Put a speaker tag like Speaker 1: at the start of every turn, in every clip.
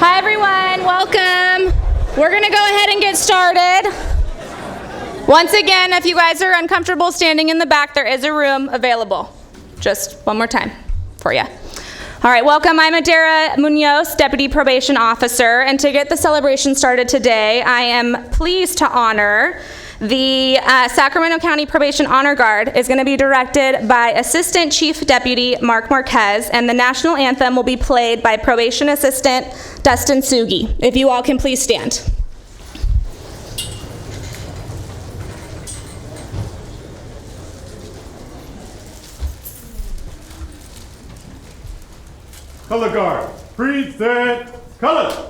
Speaker 1: Hi everyone, welcome. We're gonna go ahead and get started. Once again, if you guys are uncomfortable standing in the back, there is a room available. Just one more time for you. All right, welcome. I'm Adara Munoz, Deputy Probation Officer, and to get the celebration started today, I am pleased to honor the Sacramento County Probation Honor Guard is going to be directed by Assistant Chief Deputy Mark Marquez, and the national anthem will be played by Probation Assistant Dustin Sugi. If you all can please stand.
Speaker 2: Color guard, present color.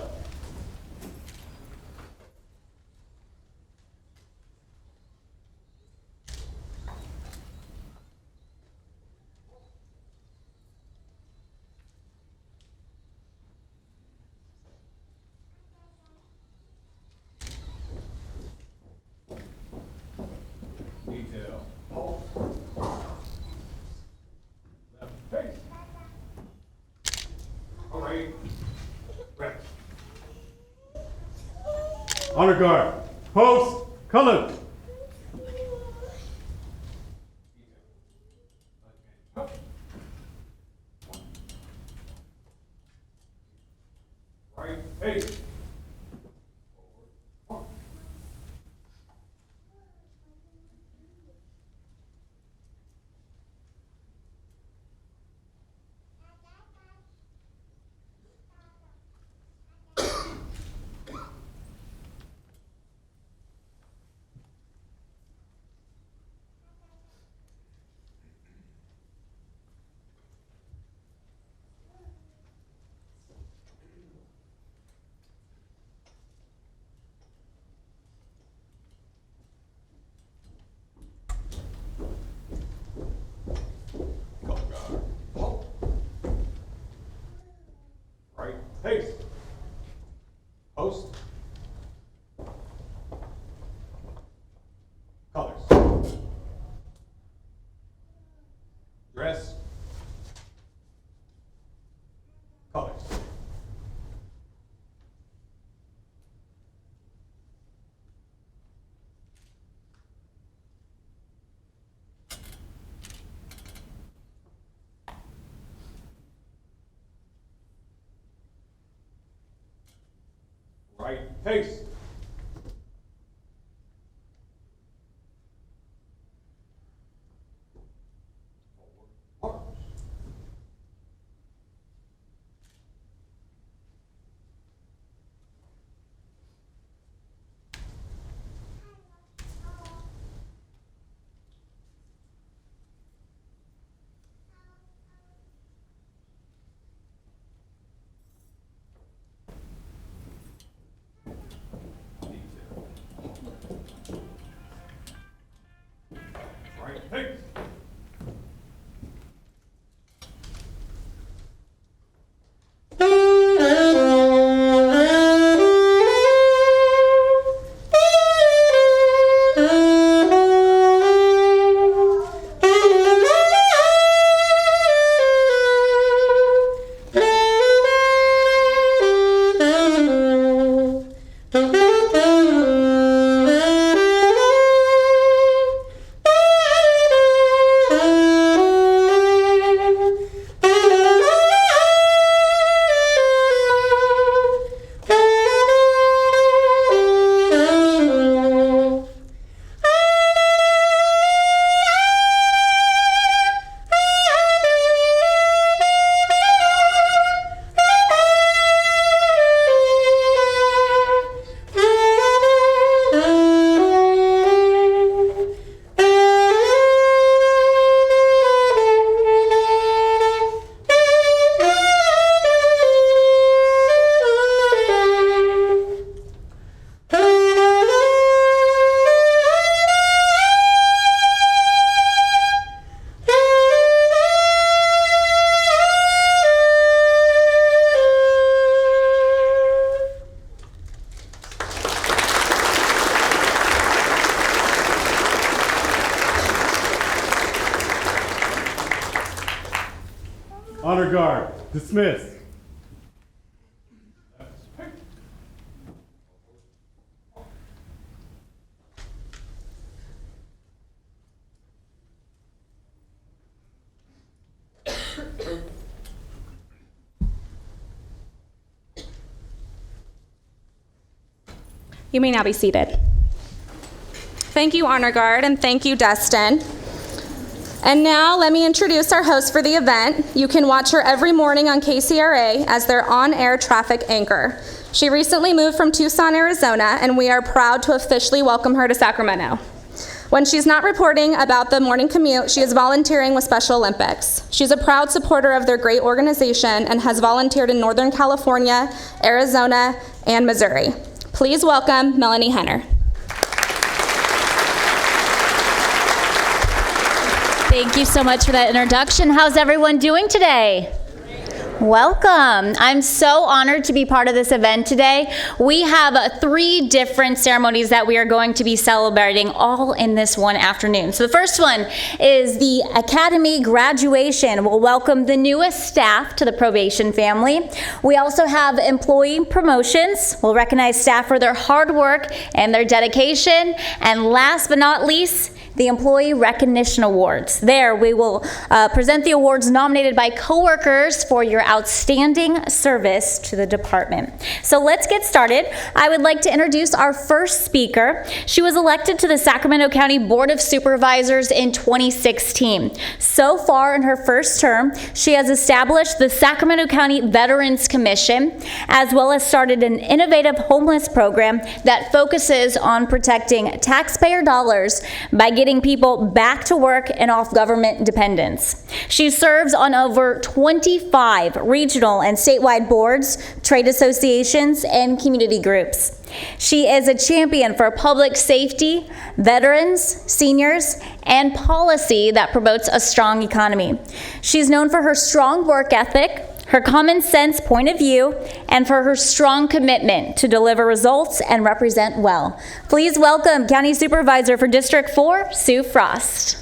Speaker 2: Detail. Left face. All right. Rep. Honor guard, post color. Right face. Color guard, halt. Right face. Post. Colors. Dress. Colors. Right face. Forward march. Detail. Right face. Honor guard, dismiss.
Speaker 1: You may now be seated. Thank you, Honor Guard, and thank you, Destin. And now let me introduce our host for the event. You can watch her every morning on KCRA as their on-air traffic anchor. She recently moved from Tucson, Arizona, and we are proud to officially welcome her to Sacramento. When she's not reporting about the morning commute, she is volunteering with Special Olympics. She's a proud supporter of their great organization and has volunteered in Northern California, Arizona, and Missouri. Please welcome Melanie Henner.
Speaker 3: Thank you so much for that introduction. How's everyone doing today? Welcome. I'm so honored to be part of this event today. We have 3 different ceremonies that we are going to be celebrating all in this one afternoon. So the first one is the Academy graduation. We'll welcome the newest staff to the probation family. We also have employee promotions. We'll recognize staff for their hard work and their dedication. And last but not least, the Employee Recognition Awards. There, we will present the awards nominated by coworkers for your outstanding service to the department. So let's get started. I would like to introduce our first speaker. She was elected to the Sacramento County Board of Supervisors in 2016. So far in her first term, she has established the Sacramento County Veterans Commission, as well as started an innovative homeless program that focuses on protecting taxpayer dollars by getting people back to work and off government dependence. She serves on over 25 regional and statewide boards, trade associations, and community groups. She is a champion for public safety, veterans, seniors, and policy that promotes a strong economy. She's known for her strong work ethic, her common sense point of view, and for her strong commitment to deliver results and represent well. Please welcome County Supervisor for District 4, Sue Frost.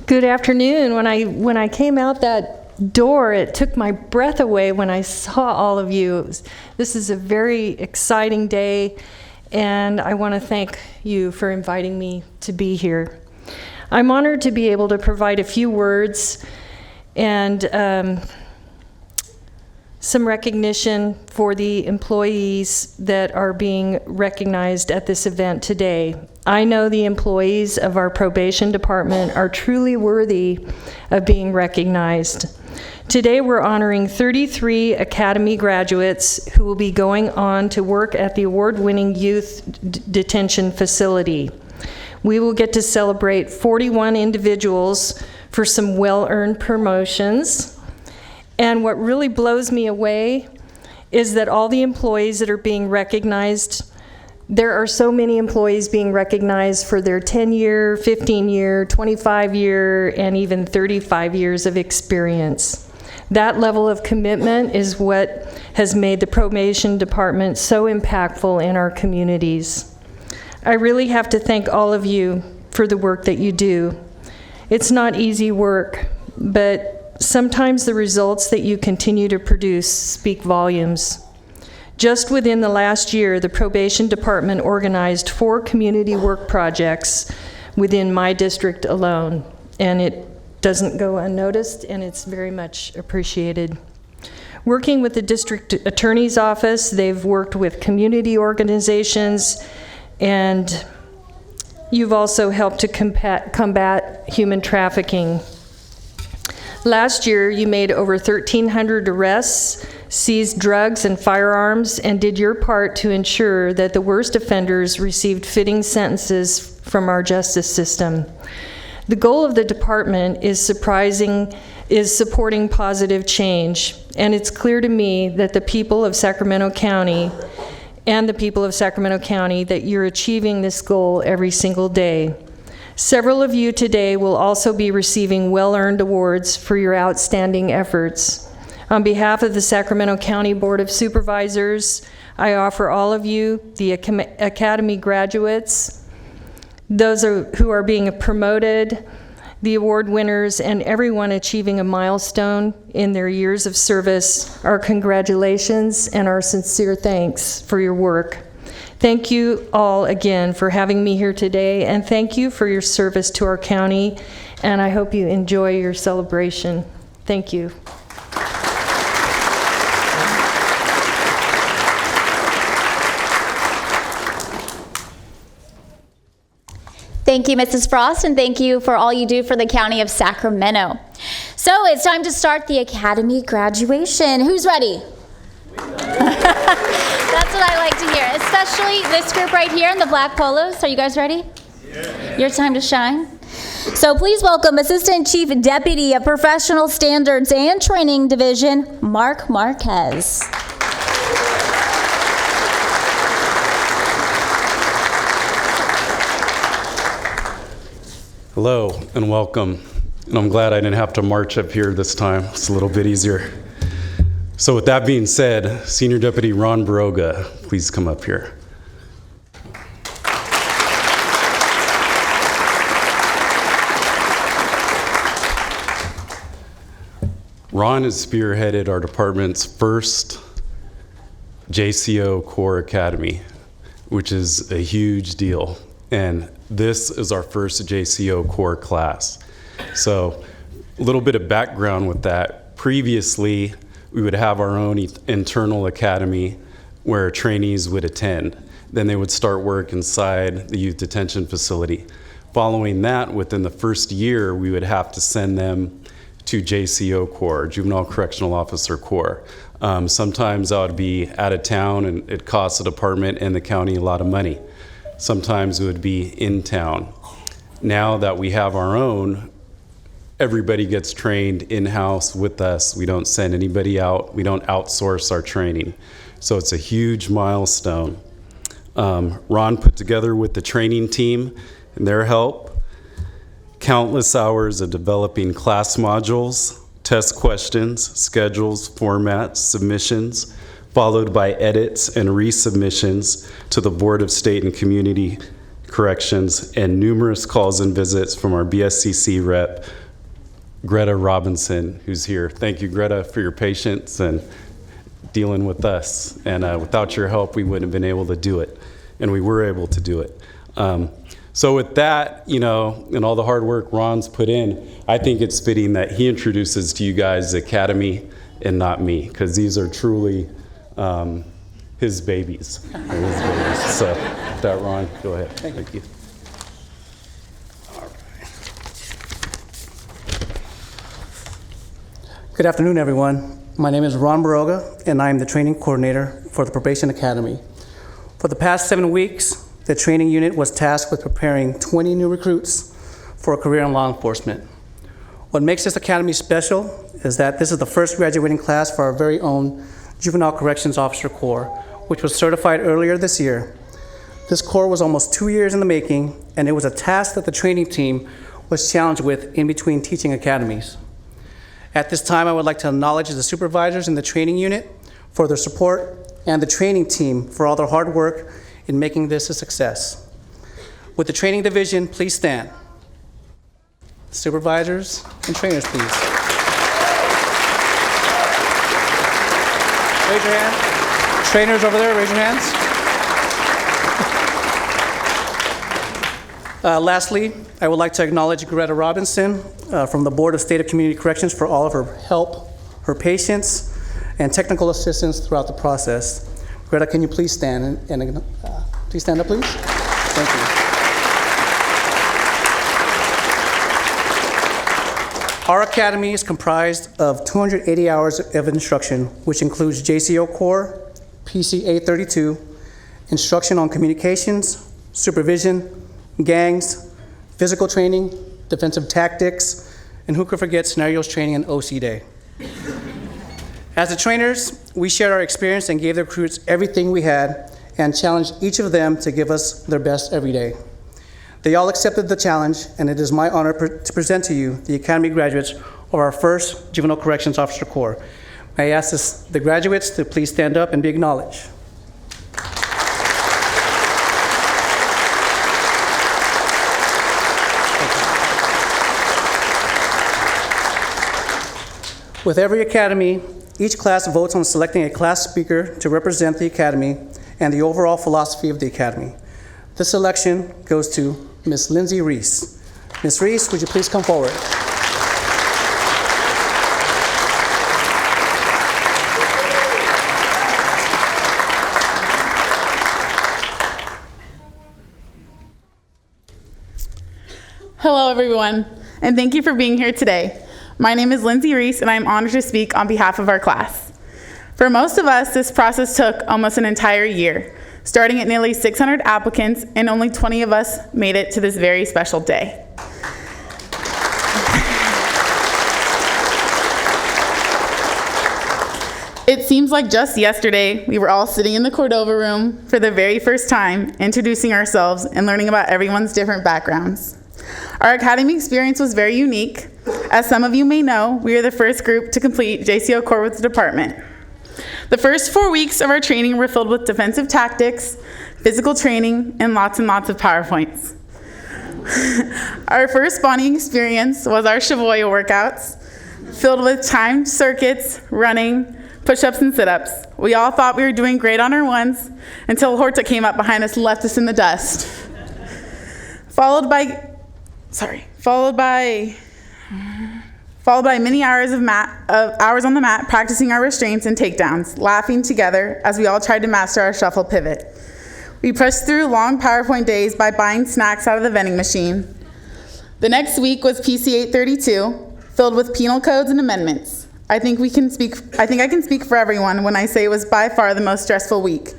Speaker 4: Good afternoon. When I came out that door, it took my breath away when I saw all of you. This is a very exciting day, and I want to thank you for inviting me to be here. I'm honored to be able to provide a few words and some recognition for the employees that are being recognized at this event today. I know the employees of our probation department are truly worthy of being recognized. Today we're honoring 33 Academy graduates who will be going on to work at the award-winning youth detention facility. We will get to celebrate 41 individuals for some well-earned promotions. And what really blows me away is that all the employees that are being recognized, there are so many employees being recognized for their 10-year, 15-year, 25-year, and even 35 years of experience. That level of commitment is what has made the probation department so impactful in our communities. I really have to thank all of you for the work that you do. It's not easy work, but sometimes the results that you continue to produce speak volumes. Just within the last year, the probation department organized 4 community work projects within my district alone, and it doesn't go unnoticed, and it's very much appreciated. Working with the district attorney's office, they've worked with community organizations, and you've also helped to combat human trafficking. Last year, you made over 1,300 arrests, seized drugs and firearms, and did your part to ensure that the worst offenders received fitting sentences from our justice system. The goal of the department is supporting positive change, and it's clear to me that the people of Sacramento County that you're achieving this goal every single day. Several of you today will also be receiving well-earned awards for your outstanding efforts. On behalf of the Sacramento County Board of Supervisors, I offer all of you, the Academy graduates, those who are being promoted, the award winners, and everyone achieving a milestone in their years of service, our congratulations and our sincere thanks for your work. Thank you all again for having me here today, and thank you for your service to our county, and I hope you enjoy your celebration. Thank you.
Speaker 3: Thank you, Mrs. Frost, and thank you for all you do for the County of Sacramento. So it's time to start the Academy graduation. Who's ready? That's what I like to hear, especially this group right here in the black polos. Are you guys ready? Yeah. Your time to shine. So please welcome Assistant Chief Deputy of Professional Standards and Training Division, Mark Marquez.
Speaker 5: Hello and welcome. And I'm glad I didn't have to march up here this time. It's a little bit easier. So with that being said, Senior Deputy Ron Baroga, please come up here. Ron has spearheaded our department's first JCO Core Academy, which is a huge deal. And this is our first JCO Core class. So a little bit of background with that. Previously, we would have our own internal academy where trainees would attend. Then they would start work inside the youth detention facility. Following that, within the first year, we would have to send them to JCO Core, Juvenile Correctional Officer Core. Sometimes I would be out of town and it costs the department and the county a lot of money. Sometimes it would be in town. Now that we have our own, everybody gets trained in-house with us. We don't send anybody out. We don't outsource our training. So it's a huge milestone. Ron put together with the training team and their help countless hours of developing class modules, test questions, schedules, formats, submissions, followed by edits and resubmissions to the Board of State and Community Corrections, and numerous calls and visits from our BSCC rep, Greta Robinson, who's here. Thank you, Greta, for your patience and dealing with us. And without your help, we wouldn't have been able to do it. And we were able to do it. So with that, you know, and all the hard work Ron's put in, I think it's fitting that he introduces to you guys the Academy and not me, because these are truly his babies. So with that, Ron, go ahead. Thank you.
Speaker 6: Good afternoon, everyone. My name is Ron Baroga, and I am the training coordinator for the Probation Academy. For the past 7 weeks, the training unit was tasked with preparing 20 new recruits for a career in law enforcement. What makes this academy special is that this is the first graduating class for our very own Juvenile Corrections Officer Corps, which was certified earlier this year. This corps was almost 2 years in the making, and it was a task that the training team was challenged with in between teaching academies. At this time, I would like to acknowledge the supervisors in the training unit for their support and the training team for all their hard work in making this a success. With the training division, please stand. Supervisors and trainers, please. Raise your hand. Trainers over there, raise your hands. Lastly, I would like to acknowledge Greta Robinson from the Board of State of Community Corrections for all of her help, her patience, and technical assistance throughout the process. Greta, can you please stand and please stand up, please? Thank you. Our academy is comprised of 280 hours of instruction, which includes JCO Core, PCA 32, instruction on communications, supervision, gangs, physical training, defensive tactics, and who could forget scenarios training and OC Day. As the trainers, we shared our experience and gave the recruits everything we had and challenged each of them to give us their best every day. They all accepted the challenge, and it is my honor to present to you the Academy graduates of our first Juvenile Corrections Officer Corps. May I ask the graduates to please stand up and be acknowledged. With every academy, each class votes on selecting a class speaker to represent the academy and the overall philosophy of the academy. This selection goes to Ms. Lindsay Reese. Ms. Reese, would you please come forward?
Speaker 7: Hello, everyone, and thank you for being here today. My name is Lindsay Reese, and I am honored to speak on behalf of our class. For most of us, this process took almost an entire year, starting at nearly 600 applicants, and only 20 of us made it to this very special day. It seems like just yesterday, we were all sitting in the Cordova room for the very first time, introducing ourselves and learning about everyone's different backgrounds. Our academy experience was very unique. As some of you may know, we are the first group to complete JCO Core with the department. The first 4 weeks of our training were filled with defensive tactics, physical training, and lots of PowerPoints. Our first bonding experience was our Shavoya workouts, filled with timed circuits, running, push-ups, and sit-ups. We all thought we were doing great on our ones until Horta came up behind us and left us in the dust. Followed by many hours of hours on the mat practicing our restraints and takedowns, laughing together as we all tried to master our shuffle pivot. We pushed through long PowerPoint days by buying snacks out of the vending machine. The next week was PC 832, filled with penal codes and amendments. I think I can speak for everyone when I say it was by far the most stressful week.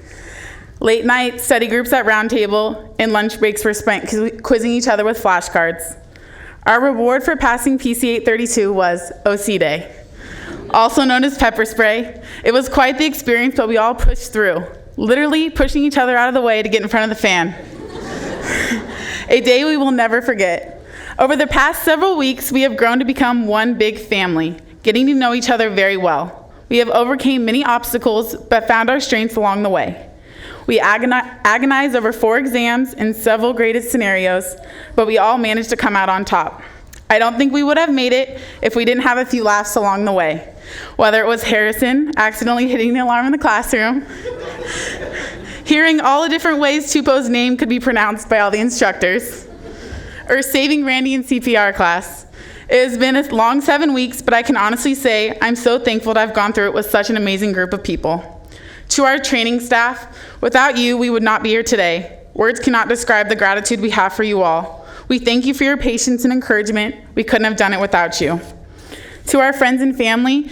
Speaker 7: Late night study groups at round table and lunch breaks were spent quizzing each other with flashcards. Our reward for passing PC 832 was OC Day, also known as pepper spray. It was quite the experience, but we all pushed through, literally pushing each other out of the way to get in front of the fan. A day we will never forget. Over the past several weeks, we have grown to become one big family, getting to know each other very well. We have overcame many obstacles, but found our strengths along the way. We agonized over 4 exams and several graded scenarios, but we all managed to come out on top. I don't think we would have made it if we didn't have a few laughs along the way. Whether it was Harrison accidentally hitting the alarm in the classroom, hearing all the different ways Tupo's name could be pronounced by all the instructors, or saving Randy in CPR class. It has been a long 7 weeks, but I can honestly say I'm so thankful to have gone through it with such an amazing group of people. To our training staff, without you, we would not be here today. Words cannot describe the gratitude we have for you all. We thank you for your patience and encouragement. We couldn't have done it without you. To our friends and family,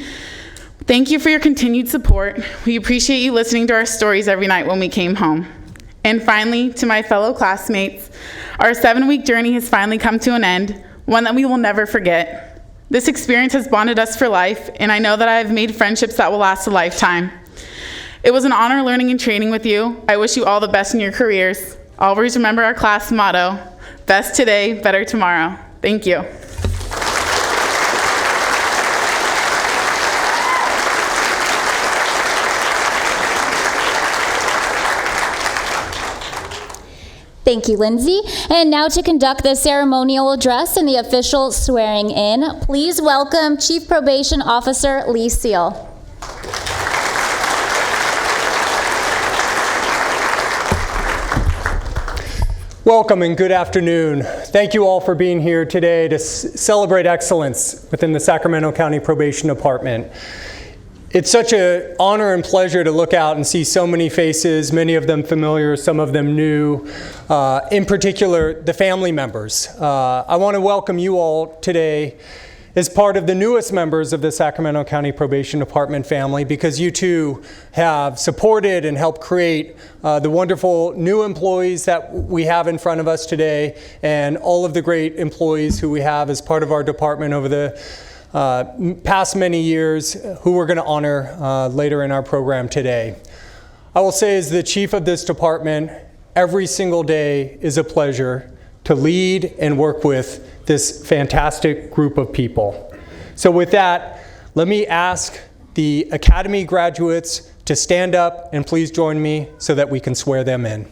Speaker 7: thank you for your continued support. We appreciate you listening to our stories every night when we came home. And finally, to my fellow classmates, our 7-week journey has finally come to an end, one that we will never forget. This experience has bonded us for life, and I know that I have made friendships that will last a lifetime. It was an honor learning and training with you. I wish you all the best in your careers. Always remember our class motto, best today, better tomorrow. Thank you.
Speaker 3: Thank you, Lindsay. And now to conduct the ceremonial address and the official swearing in, please welcome Chief Probation Officer Lee Seal.
Speaker 8: Welcome and good afternoon. Thank you all for being here today to celebrate excellence within the Sacramento County Probation Department. It's such an honor and pleasure to look out and see so many faces, many of them familiar, some of them new, in particular the family members. I want to welcome you all today as part of the newest members of the Sacramento County Probation Department family, because you too have supported and helped create the wonderful new employees that we have in front of us today, and all of the great employees who we have as part of our department over the past many years, who we're going to honor later in our program today. I will say, as the chief of this department, every single day is a pleasure to lead and work with this fantastic group of people. So with that, let me ask the Academy graduates to stand up and please join me so that we can swear them in.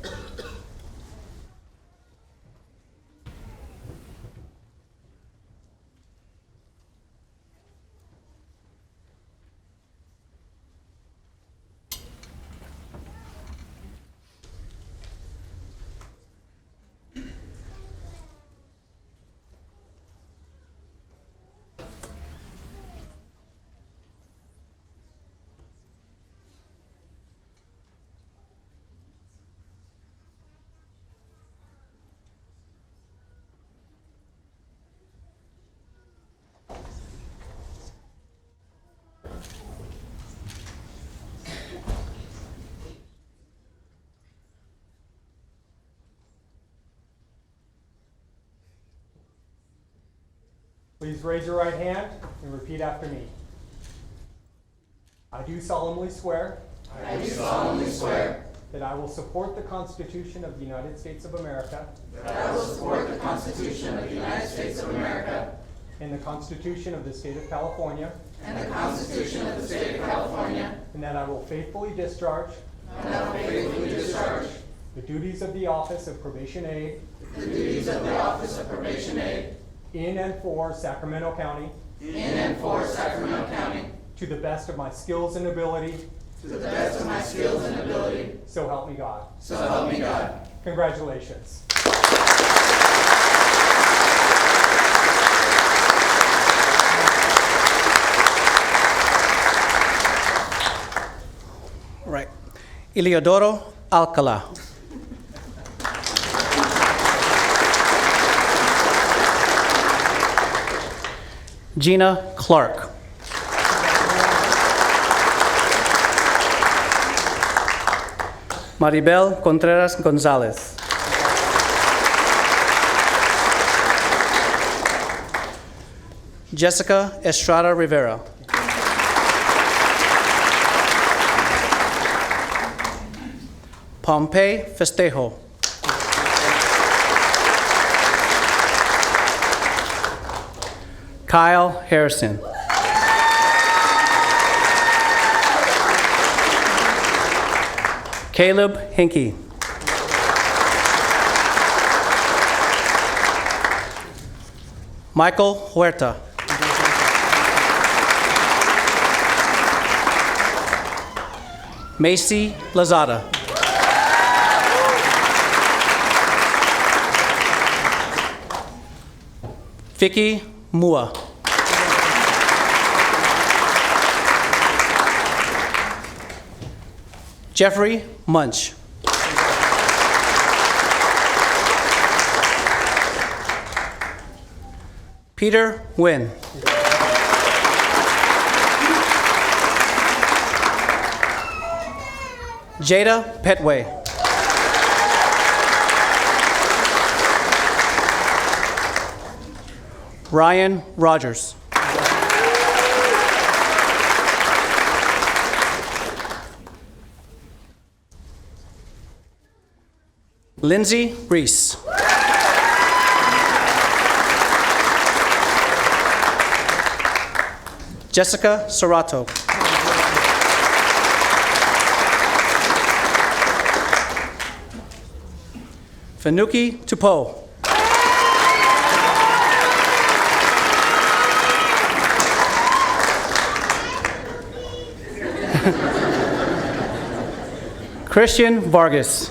Speaker 8: Please raise your right hand and repeat after me. I do solemnly swear.
Speaker 9: I do solemnly swear
Speaker 8: that I will support the Constitution of the United States of America
Speaker 9: that I will support the Constitution of the United States of America
Speaker 8: and the Constitution of the State of California,
Speaker 9: and the Constitution of the State of California,
Speaker 8: and that I will faithfully discharge
Speaker 9: and that I will faithfully discharge
Speaker 8: the duties of the Office of Probation Aide
Speaker 9: the duties of the Office of Probation Aide
Speaker 8: in and for Sacramento County
Speaker 9: in and for Sacramento County
Speaker 8: to the best of my skills and ability,
Speaker 9: to the best of my skills and ability,
Speaker 8: so help me God.
Speaker 9: so help me God.
Speaker 8: Congratulations.
Speaker 6: Right. Eliodoro Alcala. Gina Clark. Maribel Contreras Gonzalez. Jessica Estrada Rivera. Pompey Festejo. Kyle Harrison. Caleb Hinkey. Michael Huerta. Macy Lazada. Vicky Mua. Jeffrey Munch. Peter Nguyen. Jada Petway. Ryan Rogers. Lindsay Reese. Jessica Serrato. Fanuki Tupo. Christian Vargas.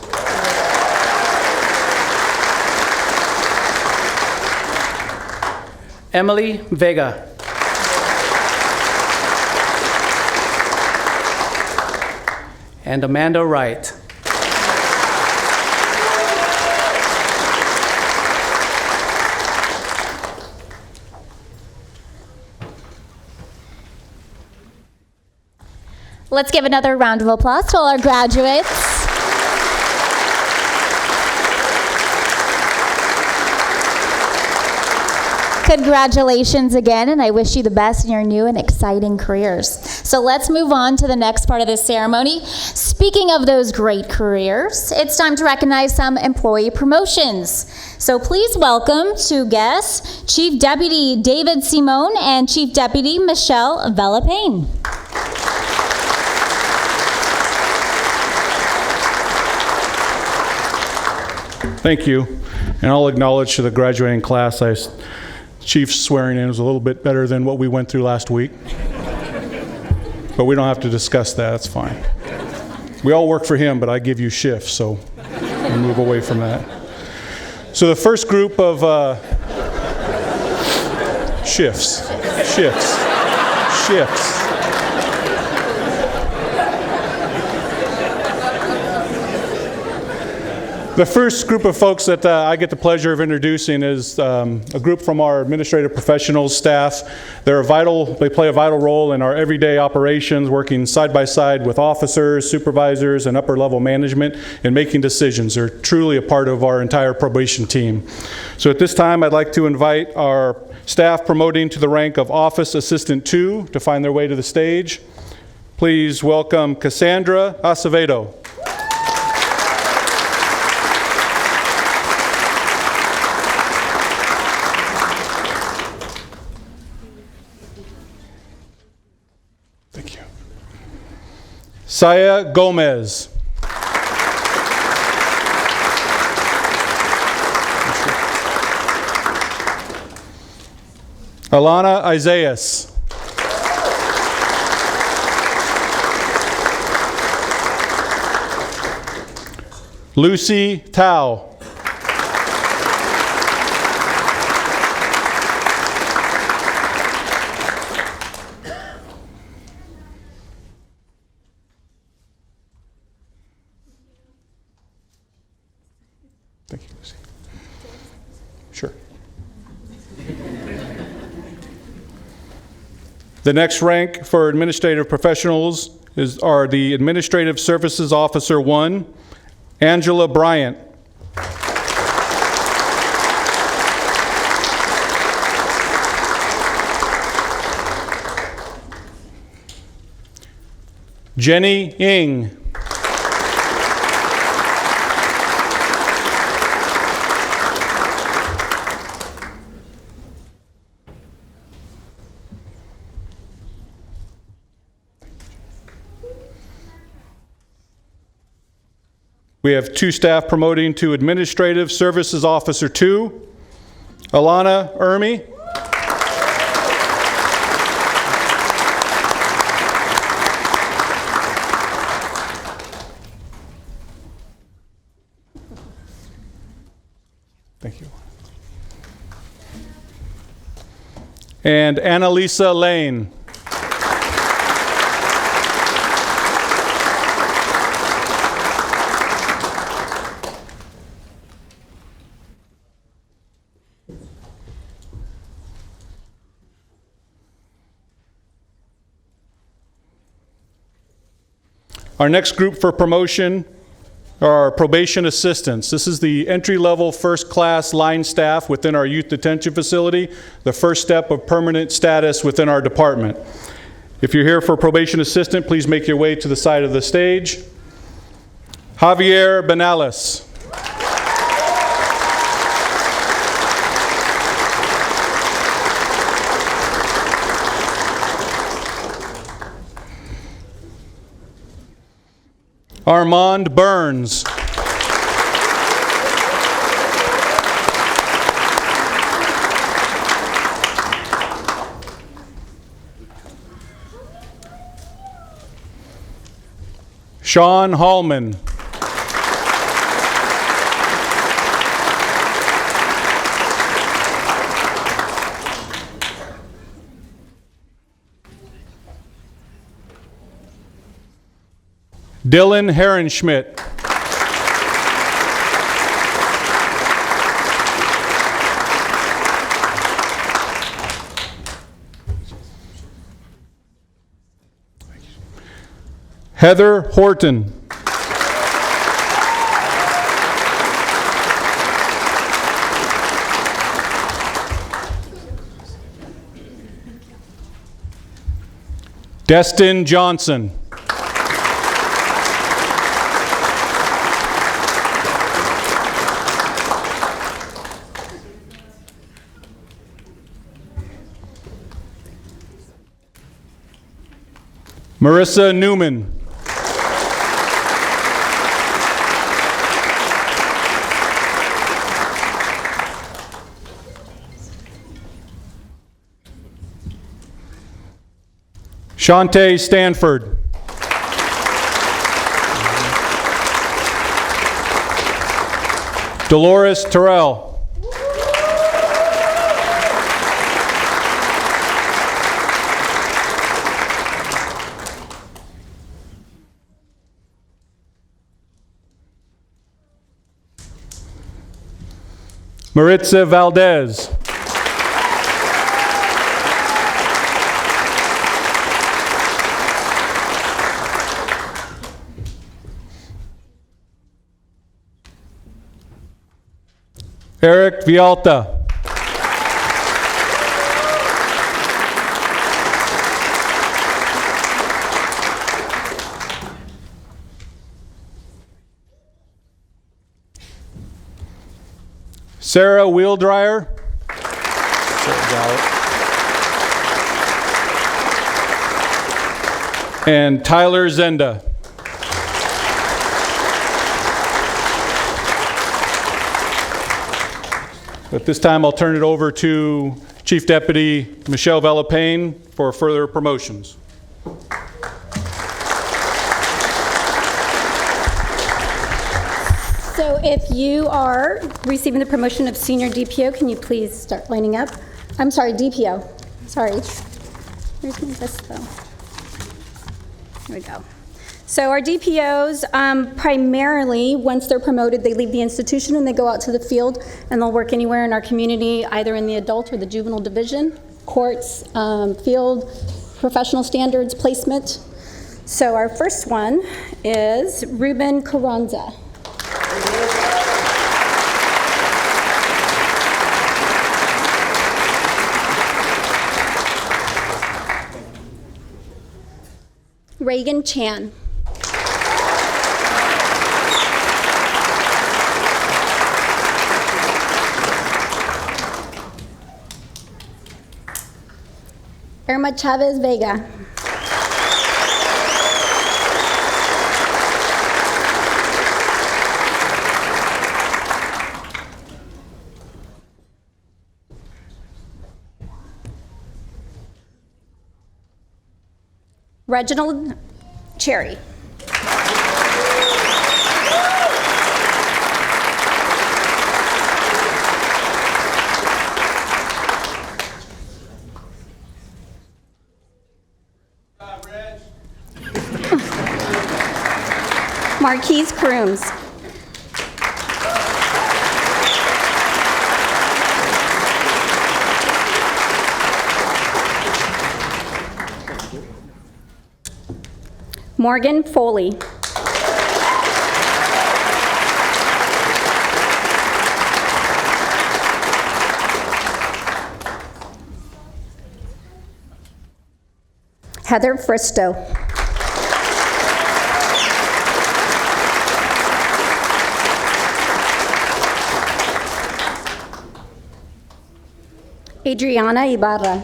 Speaker 6: Emily Vega. And Amanda Wright.
Speaker 3: Let's give another round of applause to all our graduates. Congratulations again, and I wish you the best in your new and exciting careers. So let's move on to the next part of this ceremony. Speaking of those great careers, it's time to recognize some employee promotions. So please welcome two guests, Chief Deputy David Simone and Chief Deputy Michelle Vela-Payne.
Speaker 10: Thank you. And I'll acknowledge to the graduating class, Chief's swearing in was a little bit better than what we went through last week. But we don't have to discuss that, it's fine. We all work for him, but I give you shifts, so we'll move away from that. So the first group of shifts. The first group of folks that I get the pleasure of introducing is a group from our administrative professionals staff. They play a vital role in our everyday operations, working side by side with officers, supervisors, and upper level management in making decisions. They're truly a part of our entire probation team. So at this time, I'd like to invite our staff promoting to the rank of Office Assistant 2 to find their way to the stage. Please welcome Cassandra Acevedo. Thank you. Saya Gomez. Alana Isaias. Lucy Tao. Thank you, Lucy. Sure. The next rank for administrative professionals are the Administrative Services Officer 1, Angela Bryant. Jenny Ng. We have 2 staff promoting to Administrative Services Officer 2, Alana Ermy. Thank you. And Annalisa Lane. Our next group for promotion are probation assistants. This is the entry-level first-class line staff within our youth detention facility, the first step of permanent status within our department. If you're here for probation assistant, please make your way to the side of the stage. Javier Benales. Armand Burns. Sean Hallman. Dylan Herrenschmidt. Heather Horton. Destin Johnson. Marissa Newman. Shantae Stanford. Dolores Terrell. Maritza Valdez. Eric Vialta. Sarah Wheeldryer. And Tyler Zenda. At this time, I'll turn it over to Chief Deputy Michelle Vallapane for further promotions.
Speaker 11: So if you are receiving the promotion of senior DPO, can you please start lining up? I'm sorry, DPO. Sorry. Where's my list though? Here we go. So our DPOs, primarily, once they're promoted, they leave the institution and they go out to the field and they'll work anywhere in our community, either in the adult or the juvenile division, courts, field, professional standards, placement. So our first one is Ruben Carranza. Reagan Chan. Irma Chavez Vega. Reginald Cherry. Marquise Crooms. Morgan Foley. Heather Fristow. Adriana Ibarra.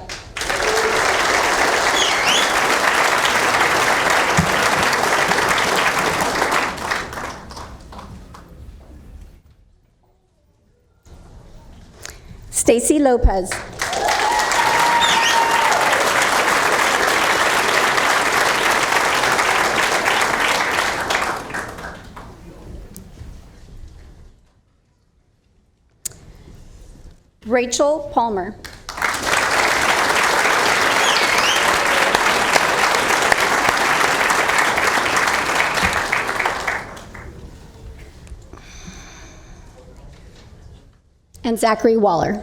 Speaker 11: Stacy Lopez. Rachel Palmer. And Zachary Waller.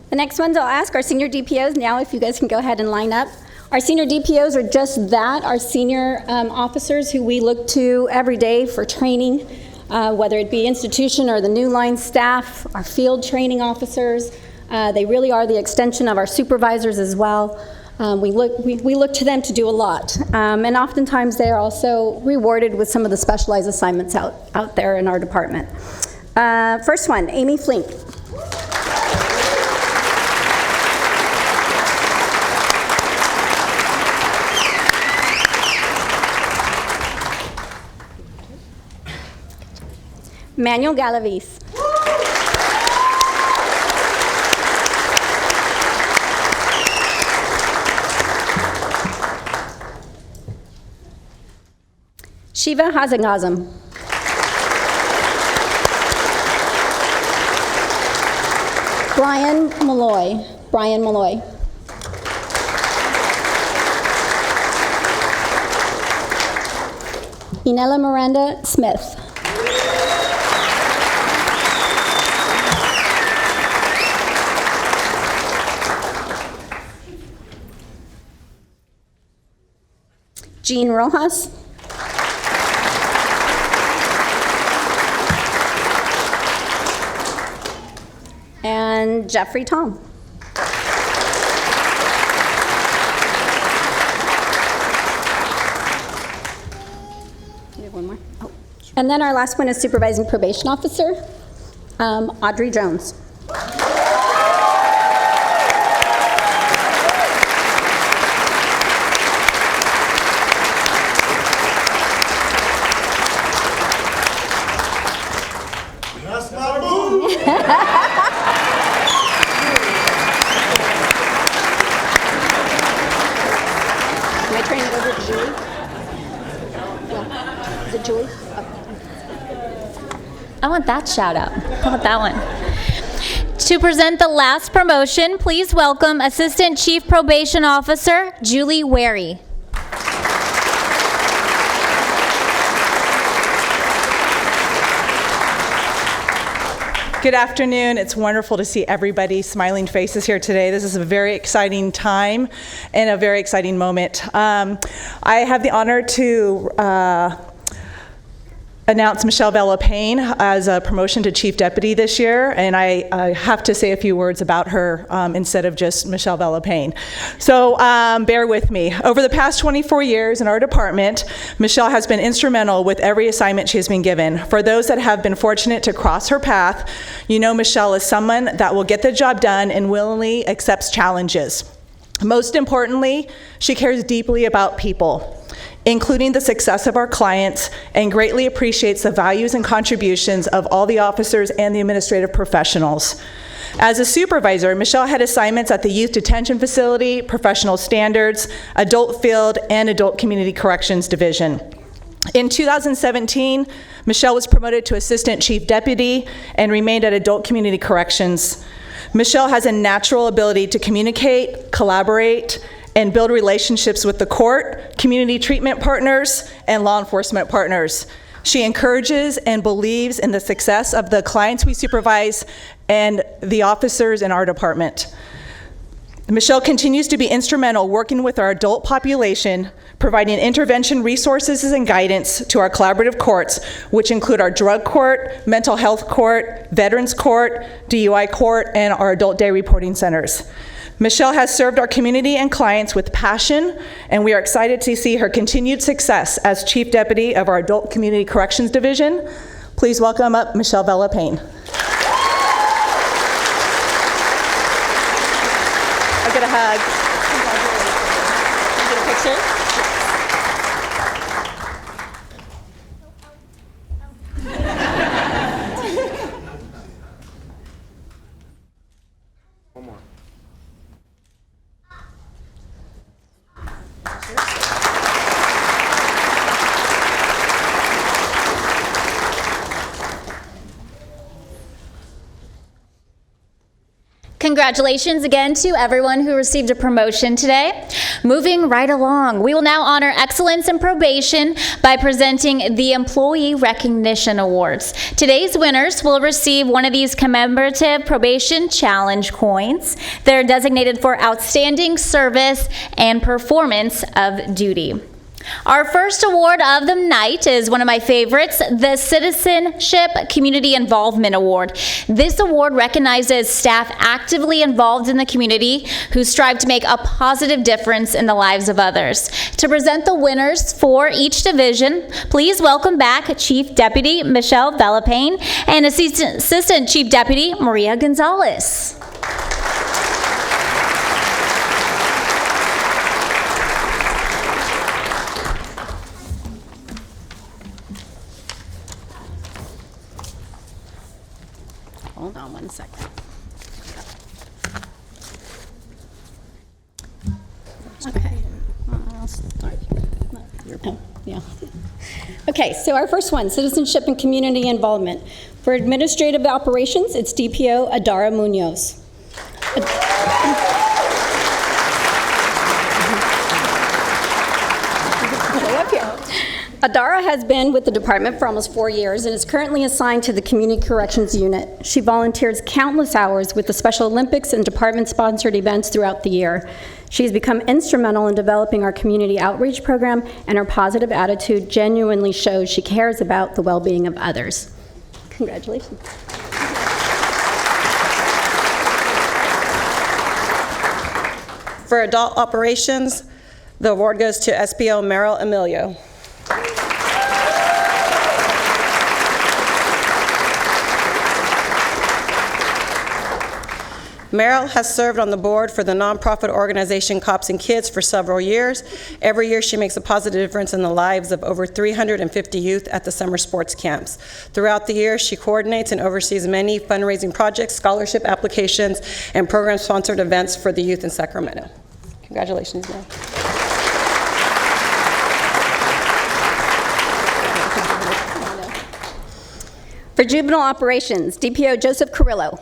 Speaker 11: The next ones I'll ask our senior DPOs now, if you guys can go ahead and line up. Our senior DPOs are just that, our senior officers who we look to every day for training, whether it be institution or the new line staff, our field training officers. They really are the extension of our supervisors as well. We look to them to do a lot. And oftentimes they are also rewarded with some of the specialized assignments out there in our department. First one, Amy Flink. Manuel Galavis. Shiva Hazangazam. Brian Malloy. Inela Miranda Smith. Jean Rojas. And Jeffrey Tom. We have one more. Oh. And then our last one is Supervising Probation Officer, Audrey Jones.
Speaker 2: That's not a move.
Speaker 11: Can I turn it over to Julie? Yeah. Is it Julie? Oh.
Speaker 3: I want that shout out. How about that one? To present the last promotion, please welcome Assistant Chief Probation Officer Julie Wary.
Speaker 12: Good afternoon. It's wonderful to see everybody smiling faces here today. This is a very exciting time and a very exciting moment. I have the honor to announce Michelle Vela-Payne as a promotion to Chief Deputy this year, and I have to say a few words about her instead of just Michelle Vela-Payne. So bear with me. Over the past 24 years in our department, Michelle has been instrumental with every assignment she has been given. For those that have been fortunate to cross her path, you know Michelle is someone that will get the job done and willingly accepts challenges. Most importantly, she cares deeply about people, including the success of our clients, and greatly appreciates the values and contributions of all the officers and the administrative professionals. As a supervisor, Michelle had assignments at the Youth Detention Facility, Professional Standards, Adult Field, and Adult Community Corrections Division. In 2017, Michelle was promoted to Assistant Chief Deputy and remained at Adult Community Corrections. Michelle has a natural ability to communicate, collaborate, and build relationships with the court, community treatment partners, and law enforcement partners. She encourages and believes in the success of the clients we supervise and the officers in our department. Michelle continues to be instrumental working with our adult population, providing intervention resources and guidance to our collaborative courts, which include our drug court, mental health court, veterans court, DUI court, and our adult day reporting centers. Michelle has served our community and clients with passion, and we are excited to see her continued success as Chief Deputy of our Adult Community Corrections Division. Please welcome up Michelle Vela-Payne. I'll get a hug. Can I get a picture?
Speaker 3: Congratulations again to everyone who received a promotion today. Moving right along, we will now honor excellence in probation by presenting the Employee Recognition Awards. Today's winners will receive one of these commemorative Probation Challenge coins. They're designated for outstanding service and performance of duty. Our first award of the night is one of my favorites, the Citizenship Community Involvement Award. This award recognizes staff actively involved in the community who strive to make a positive difference in the lives of others. To present the winners for each division, please welcome back Chief Deputy Michelle Vela-Payne and Assistant Chief Deputy Maria Gonzalez.
Speaker 11: Hold on one second. Okay. I'll start. Oh, yeah. Okay, so our first one, citizenship and community involvement. For administrative operations, it's DPO Adara Munoz. Way up here. Adara has been with the department for almost 4 years and is currently assigned to the Community Corrections Unit. She volunteers countless hours with the Special Olympics and department-sponsored events throughout the year. She's become instrumental in developing our community outreach program, and her positive attitude genuinely shows she cares about the well-being of others. Congratulations.
Speaker 13: For adult operations, the award goes to SPO Merrill Emilio. Merrill has served on the board for the nonprofit organization Cops and Kids for several years. Every year she makes a positive difference in the lives of over 350 youth at the summer sports camps. Throughout the year, she coordinates and oversees many fundraising projects, scholarship applications, and program-sponsored events for the youth in Sacramento. Congratulations, Merrill.
Speaker 11: For juvenile operations, DPO Joseph Carrillo.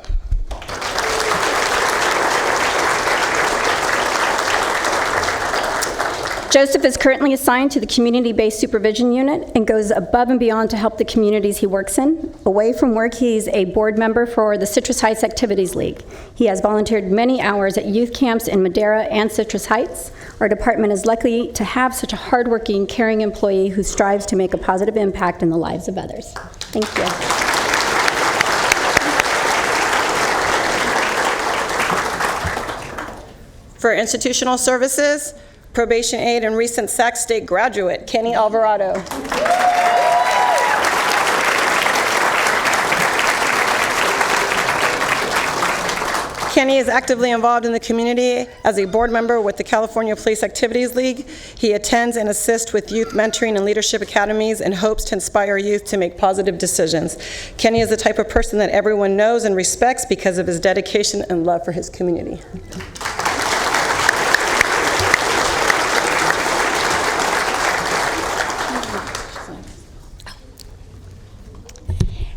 Speaker 11: Joseph is currently assigned to the Community-Based Supervision Unit and goes above and beyond to help the communities he works in. Away from work, he's a board member for the Citrus Heights Activities League. He has volunteered many hours at youth camps in Madera and Citrus Heights. Our department is lucky to have such a hardworking, caring employee who strives to make a positive impact in the lives of others. Thank you.
Speaker 13: For institutional services, probation aide and recent Sac State graduate, Kenny Alvarado. Kenny is actively involved in the community as a board member with the California Police Activities League. He attends and assists with youth mentoring and leadership academies and hopes to inspire youth to make positive decisions. Kenny is the type of person that everyone knows and respects because of his dedication and love for his community.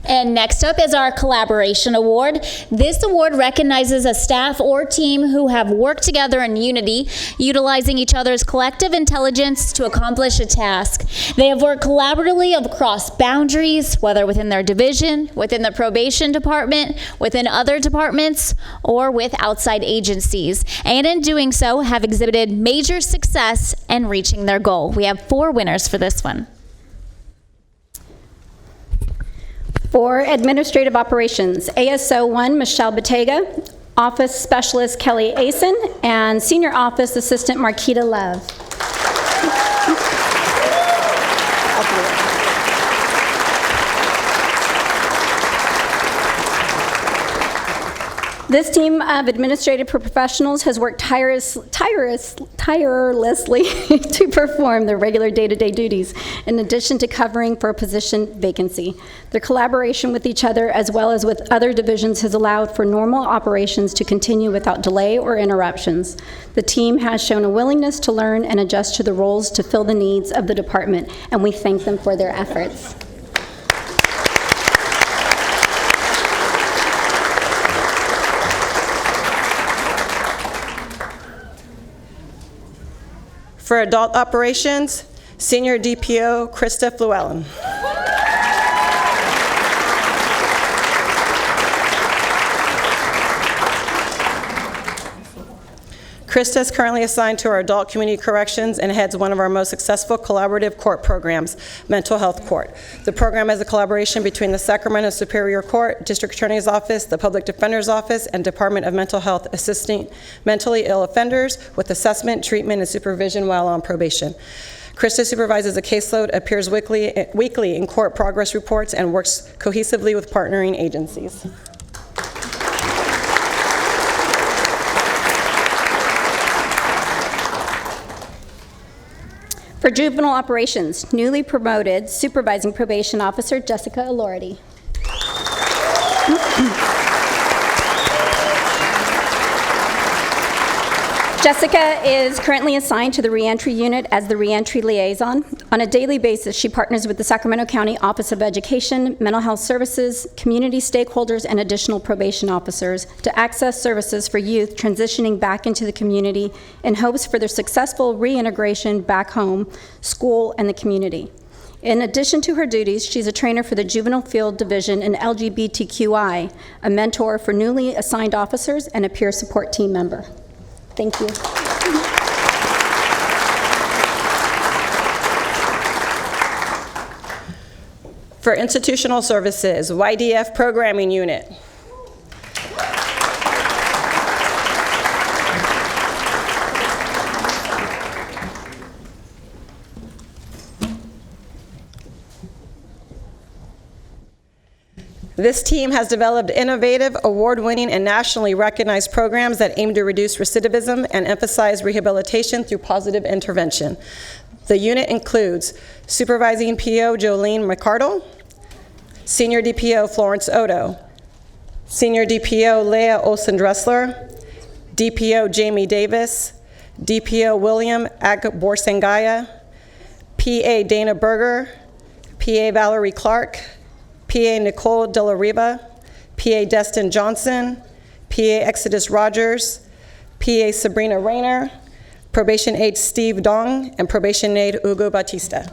Speaker 3: And next up is our Collaboration Award. This award recognizes a staff or team who have worked together in unity, utilizing each other's collective intelligence to accomplish a task. They have worked collaboratively across boundaries, whether within their division, within the probation department, within other departments, or with outside agencies. And in doing so, have exhibited major success in reaching their goal. We have 4 winners for this one.
Speaker 11: For administrative operations, ASO 1, Michelle Batega, Office Specialist Kelly Asen, and Senior Office Assistant Marquita Love. This team of administrative professionals has worked tirelessly to perform their regular day-to-day duties, in addition to covering for a position vacancy. Their collaboration with each other, as well as with other divisions, has allowed for normal operations to continue without delay or interruptions. The team has shown a willingness to learn and adjust to the roles to fill the needs of the department, and we thank them for their efforts.
Speaker 13: For adult operations, Senior DPO Krista Llewellyn. Krista is currently assigned to our adult community corrections and heads one of our most successful collaborative court programs, Mental Health Court. The program is a collaboration between the Sacramento Superior Court, District Attorney's Office, the Public Defender's Office, and Department of Mental Health, assisting mentally ill offenders with assessment, treatment, and supervision while on probation. Krista supervises a caseload, appears weekly in court progress reports, and works cohesively with partnering agencies.
Speaker 11: For juvenile operations, newly promoted Supervising Probation Officer Jessica Elordi. Jessica is currently assigned to the Reentry Unit as the Reentry Liaison. On a daily basis, she partners with the Sacramento County Office of Education, Mental Health Services, community stakeholders, and additional probation officers to access services for youth transitioning back into the community in hopes for their successful reintegration back home, school, and the community. In addition to her duties, she's a trainer for the Juvenile Field Division in LGBTQI, a mentor for newly assigned officers, and a peer support team member. Thank you.
Speaker 13: For institutional services, YDF Programming Unit. This team has developed innovative, award-winning, and nationally recognized programs that aim to reduce recidivism and emphasize rehabilitation through positive intervention. The unit includes Supervising PO Jolene McCardle, Senior DPO Florence Odo, Senior DPO Leah Olsen-Dressler, DPO Jamie Davis, DPO William Agborsengaya, PA Dana Berger, PA Valerie Clark, PA Nicole De La Riva, PA Destin Johnson, PA Exodus Rogers, PA Sabrina Rayner, Probation Aide Steve Dong, and Probation Aide Hugo Batista.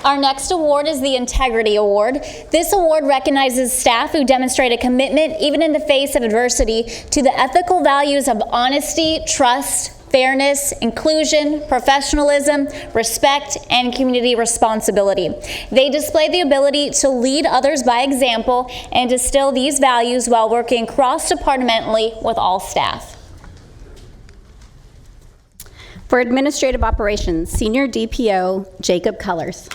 Speaker 3: Our next award is the Integrity Award. This award recognizes staff who demonstrate a commitment, even in the face of adversity, to the ethical values of honesty, trust, fairness, inclusion, professionalism, respect, and community responsibility. They display the ability to lead others by example and distill these values while working cross-departmentally with all staff.
Speaker 11: For administrative operations, Senior DPO Jacob Cullers.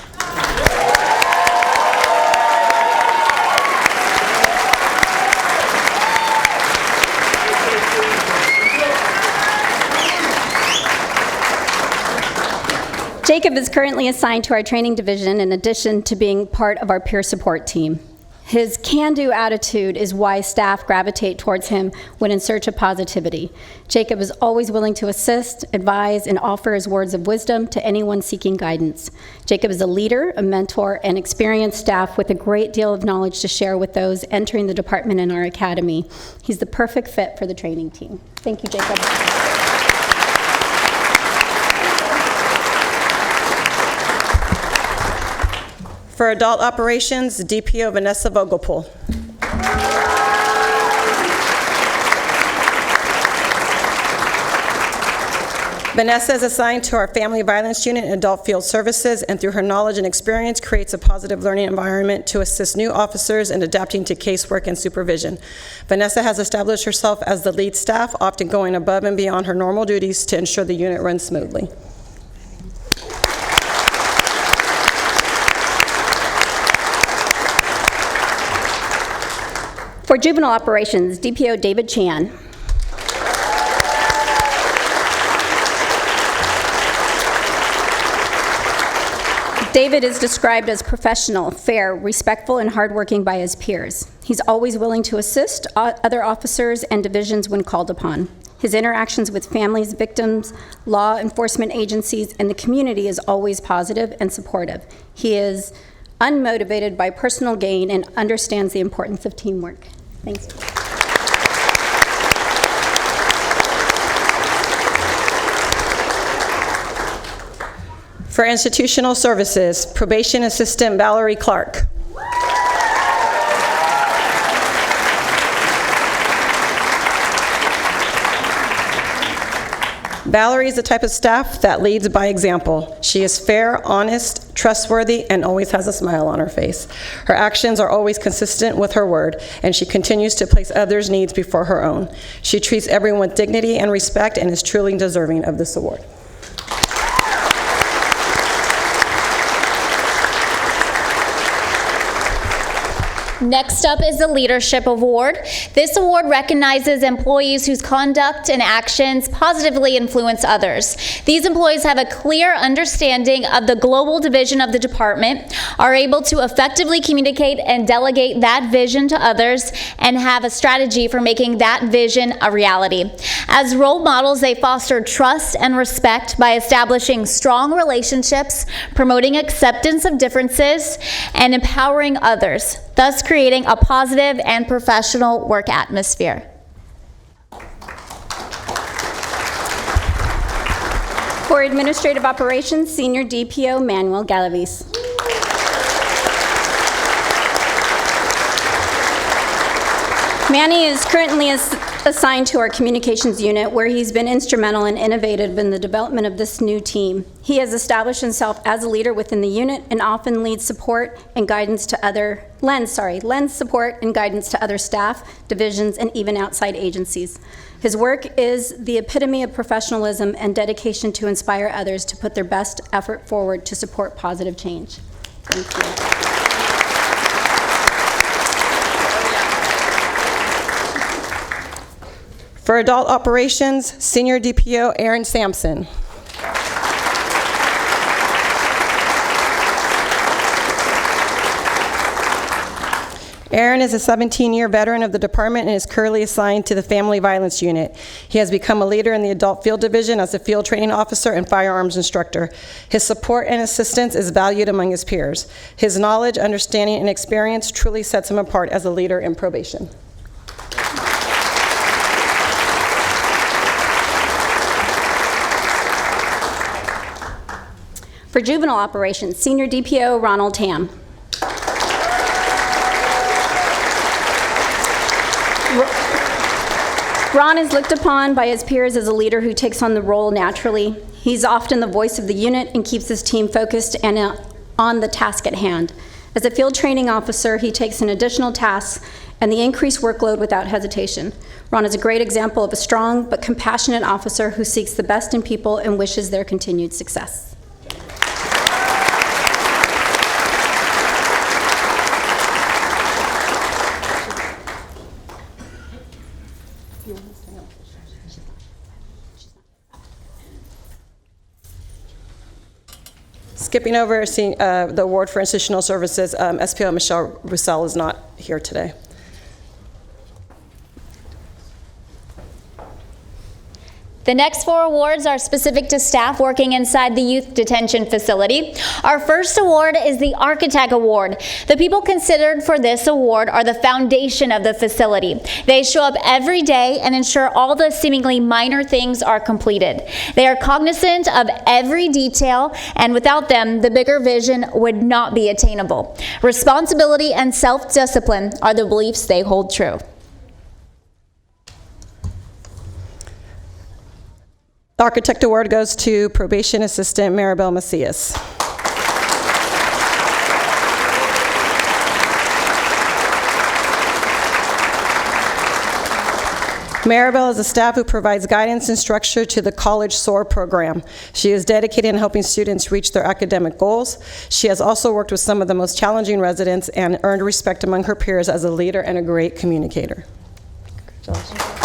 Speaker 11: Jacob is currently assigned to our training division in addition to being part of our peer support team. His can-do attitude is why staff gravitate towards him when in search of positivity. Jacob is always willing to assist, advise, and offer his words of wisdom to anyone seeking guidance. Jacob is a leader, a mentor, and experienced staff with a great deal of knowledge to share with those entering the department in our academy. He's the perfect fit for the training team. Thank you, Jacob.
Speaker 13: For adult operations, DPO Vanessa Vogelpool. Vanessa is assigned to our Family Violence Unit in Adult Field Services, and through her knowledge and experience creates a positive learning environment to assist new officers in adapting to casework and supervision. Vanessa has established herself as the lead staff, often going above and beyond her normal duties to ensure the unit runs smoothly.
Speaker 11: For juvenile operations, DPO David Chan. David is described as professional, fair, respectful, and hardworking by his peers. He's always willing to assist other officers and divisions when called upon. His interactions with families, victims, law enforcement agencies, and the community is always positive and supportive. He is unmotivated by personal gain and understands the importance of teamwork. Thanks.
Speaker 13: For institutional services, Probation Assistant Valerie Clark. Valerie is the type of staff that leads by example. She is fair, honest, trustworthy, and always has a smile on her face. Her actions are always consistent with her word, and she continues to place others' needs before her own. She treats everyone with dignity and respect and is truly deserving of this award.
Speaker 3: Next up is the Leadership Award. This award recognizes employees whose conduct and actions positively influence others. These employees have a clear understanding of the global division of the department, are able to effectively communicate and delegate that vision to others, and have a strategy for making that vision a reality. As role models, they foster trust and respect by establishing strong relationships, promoting acceptance of differences, and empowering others, thus creating a positive and professional work atmosphere.
Speaker 11: For Administrative Operations, Senior DPO Manuel Galaviz. Manny is currently assigned to our communications unit, where he's been instrumental and innovative in the development of this new team. He has established himself as a leader within the unit and often lends support and guidance to other staff, divisions, and even outside agencies. His work is the epitome of professionalism and dedication to inspire others to put their best effort forward to support positive change. Thank you.
Speaker 13: For Adult Operations, Senior DPO Aaron Sampson. Aaron is a 17-year veteran of the department and is currently assigned to the Family Violence Unit. He has become a leader in the Adult Field Division as a field training officer and firearms instructor. His support and assistance is valued among his peers. His knowledge, understanding, and experience truly sets him apart as a leader in probation.
Speaker 11: For Juvenile Operations, Senior DPO Ronald Tam. Ron is looked upon by his peers as a leader who takes on the role naturally. He's often the voice of the unit and keeps his team focused and on the task at hand. As a field training officer, he takes on additional tasks and the increased workload without hesitation. Ron is a great example of a strong but compassionate officer who seeks the best in people and wishes their continued success.
Speaker 13: Skipping over the award for institutional services, SPO Michelle Roussel is not here today.
Speaker 3: The next 4 awards are specific to staff working inside the youth detention facility. Our first award is the Architect Award. The people considered for this award are the foundation of the facility. They show up every day and ensure all the seemingly minor things are completed. They are cognizant of every detail, and without them, the bigger vision would not be attainable. Responsibility and self-discipline are the beliefs they hold true.
Speaker 13: The Architect Award goes to Probation Assistant Maribel Macias. Maribel is a staff who provides guidance and structure to the College SOAR program. She is dedicated in helping students reach their academic goals. She has also worked with some of the most challenging residents and earned respect among her peers as a leader and a great communicator. Congratulations.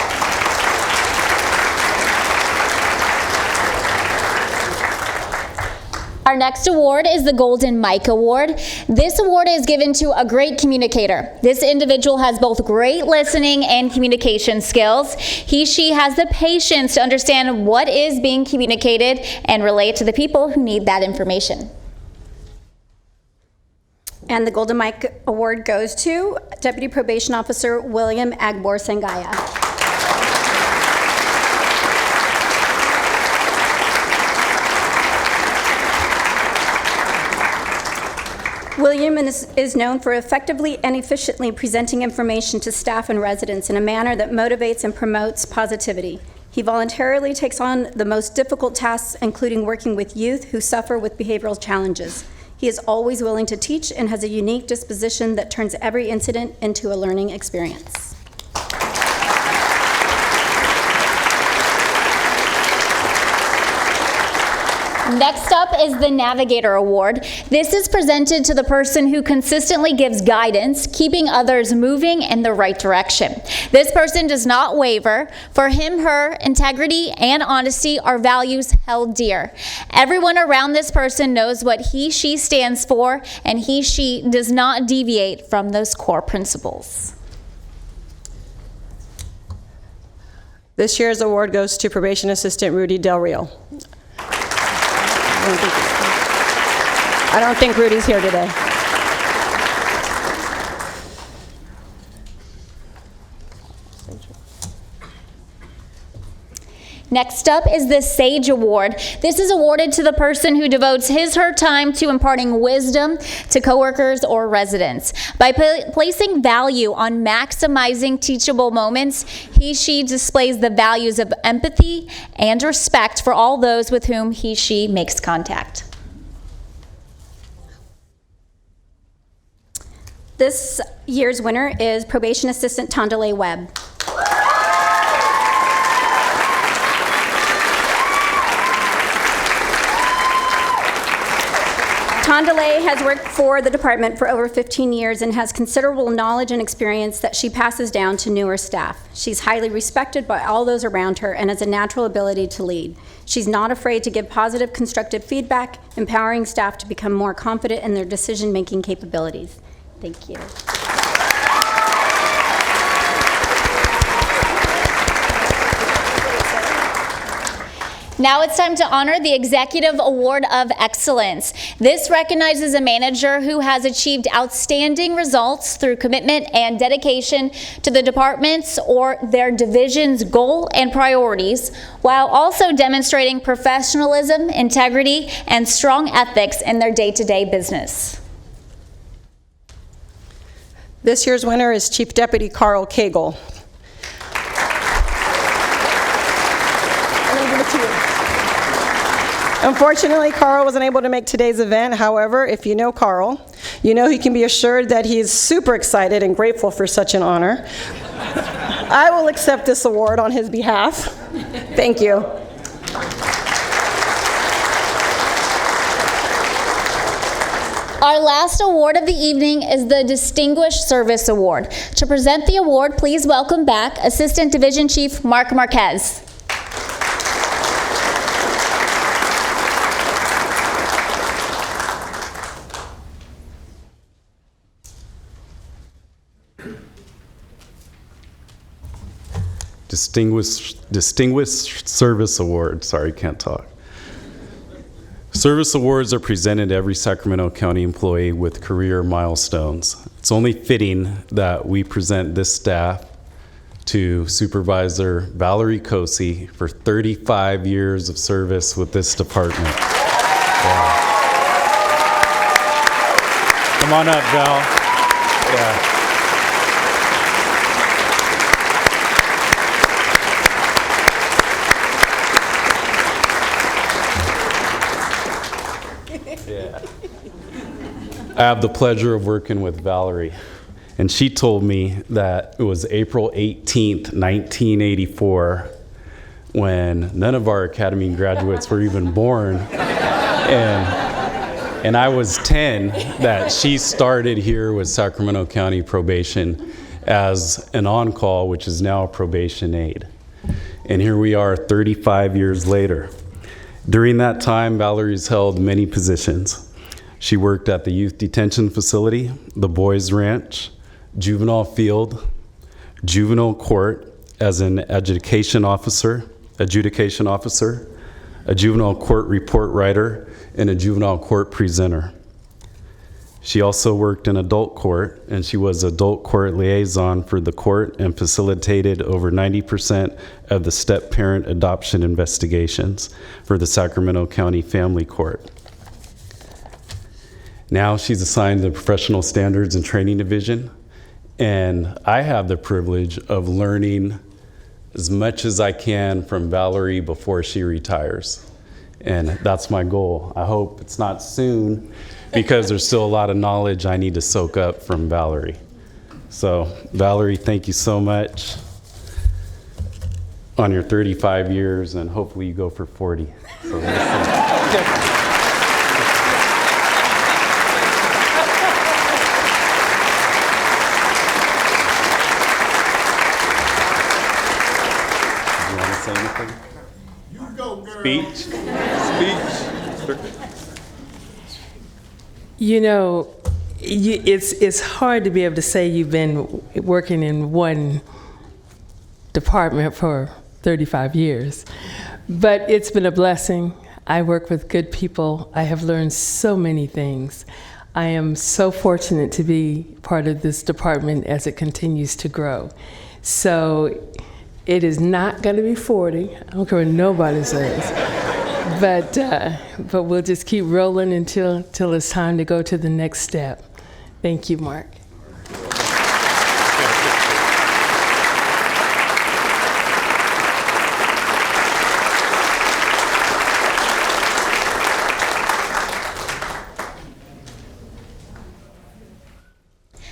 Speaker 3: Our next award is the Golden Mike Award. This award is given to a great communicator. This individual has both great listening and communication skills. She has the patience to understand what is being communicated and relate to the people who need that information.
Speaker 11: And the Golden Mike Award goes to Deputy Probation Officer William Agbor Sangaya. William is known for effectively and efficiently presenting information to staff and residents in a manner that motivates and promotes positivity. He voluntarily takes on the most difficult tasks, including working with youth who suffer with behavioral challenges. He is always willing to teach and has a unique disposition that turns every incident into a learning experience.
Speaker 3: Next up is the Navigator Award. This is presented to the person who consistently gives guidance, keeping others moving in the right direction. This person does not waver. For him, her, integrity and honesty are values held dear. Everyone around this person knows what he, she stands for, and he, she does not deviate from those core principles.
Speaker 13: This year's award goes to Probation Assistant Rudy Del Rio. I don't think Rudy's here today.
Speaker 3: Next up is the SAGE Award. This is awarded to the person who devotes his/her time to imparting wisdom to coworkers or residents. By placing value on maximizing teachable moments, he/she displays the values of empathy and respect for all those with whom he/she makes contact.
Speaker 11: This year's winner is Probation Assistant Tondale Webb. Tondale has worked for the department for over 15 years and has considerable knowledge and experience that she passes down to newer staff. She's highly respected by all those around her and has a natural ability to lead. She's not afraid to give positive, constructive feedback, empowering staff to become more confident in their decision-making capabilities. Thank you.
Speaker 3: Now it's time to honor the Executive Award of Excellence. This recognizes a manager who has achieved outstanding results through commitment and dedication to the department's or their division's goal and priorities, while also demonstrating professionalism, integrity, and strong ethics in their day-to-day business.
Speaker 13: This year's winner is Chief Deputy Carl Cagle. Unfortunately, Carl wasn't able to make today's event. However, if you know Carl, you know he can be assured that he is super excited and grateful for such an honor. I will accept this award on his behalf. Thank you.
Speaker 3: Our last award of the evening is the Distinguished Service Award. To present the award, please welcome back Assistant Division Chief Mark Marquez.
Speaker 5: Distinguished Service Award. Sorry, can't talk. Service awards are presented to every Sacramento County employee with career milestones. It's only fitting that we present this staff to Supervisor Valerie Cosi for 35 years of service with this department. Yeah. Come on up, Val. Yeah. I have the pleasure of working with Valerie, and she told me that it was April 18th, 1984, when none of our academy graduates were even born, and I was 10, that she started here with Sacramento County Probation as an on-call, which is now a probation aide. And here we are 35 years later. During that time, Valerie's held many positions. She worked at the Youth Detention Facility, the Boys Ranch, Juvenile Field, Juvenile Court as an adjudication officer, a Juvenile Court report writer, and a Juvenile Court presenter. She also worked in Adult Court, and she was Adult Court liaison for the court and facilitated over 90% of the step-parent adoption investigations for the Sacramento County Family Court. Now she's assigned the Professional Standards and Training Division, and I have the privilege of learning as much as I can from Valerie before she retires. And that's my goal. I hope it's not soon, because there's still a lot of knowledge I need to soak up from Valerie. So Valerie, thank you so much on your 35 years, and hopefully you go for 40. So You want to say anything?
Speaker 2: You go, girl.
Speaker 5: Speech?
Speaker 14: You know, it's hard to be able to say you've been working in one department for 35 years, but it's been a blessing. I work with good people. I have learned so many things. I am so fortunate to be part of this department as it continues to grow. So it is not going to be 40. I don't care what nobody says. But we'll just keep rolling until it's time to go to the next step. Thank you, Mark.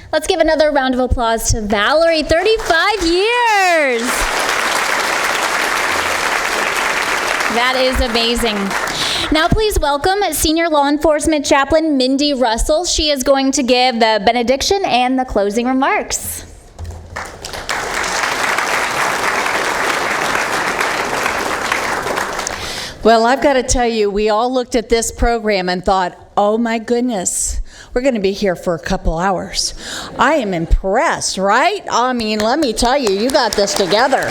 Speaker 3: Let's give another round of applause to Valerie, 35 years. That is amazing. Now please welcome Senior Law Enforcement Chaplain Mindy Russell. She is going to give the benediction and the closing remarks.
Speaker 15: Well, I've got to tell you, we all looked at this program and thought, oh my goodness, we're going to be here for a couple hours. I am impressed, right? I mean, let me tell you, you got this together.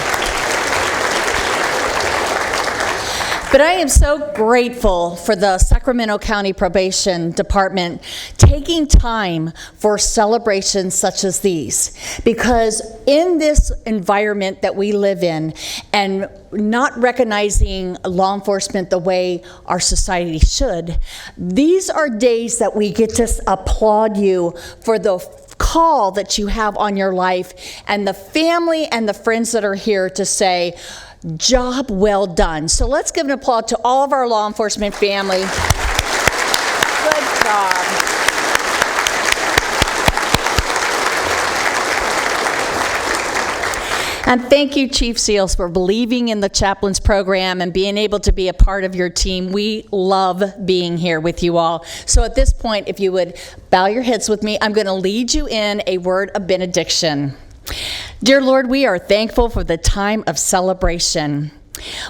Speaker 15: But I am so grateful for the Sacramento County Probation Department taking time for celebrations such as these. Because in this environment that we live in, and not recognizing law enforcement the way our society should, these are days that we get to applaud you for the call that you have on your life, and the family and the friends that are here to say, job well done. So let's give an applause to all of our law enforcement family. Good job. And thank you, Chief Seals, for believing in the chaplains program and being able to be a part of your team. We love being here with you all. So at this point, if you would bow your heads with me, I'm going to lead you in a word of benediction. Dear Lord, we are thankful for the time of celebration.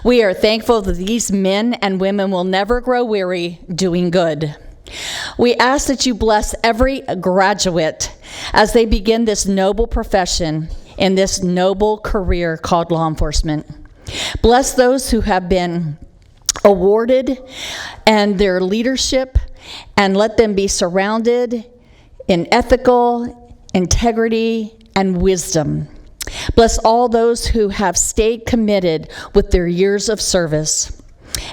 Speaker 15: We are thankful that these men and women will never grow weary doing good. We ask that you bless every graduate as they begin this noble profession in this noble career called law enforcement. Bless those who have been awarded and their leadership, and let them be surrounded in ethical integrity and wisdom. Bless all those who have stayed committed with their years of service.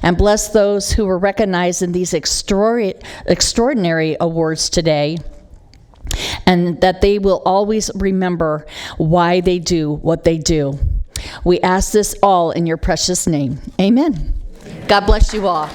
Speaker 15: And bless those who were recognized in these extraordinary awards today, and that they will always remember why they do what they do. We ask this all in your precious name. Amen. God bless you all.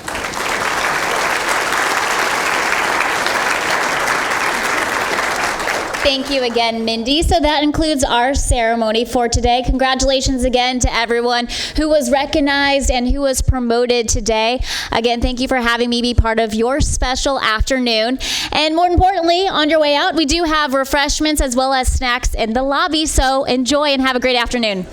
Speaker 3: Thank you again, Mindy. So that includes our ceremony for today. Congratulations again to everyone who was recognized and who was promoted today. Again, thank you for having me be part of your special afternoon. And more importantly, on your way out, we do have refreshments as well as snacks in the lobby. So enjoy and have a great afternoon.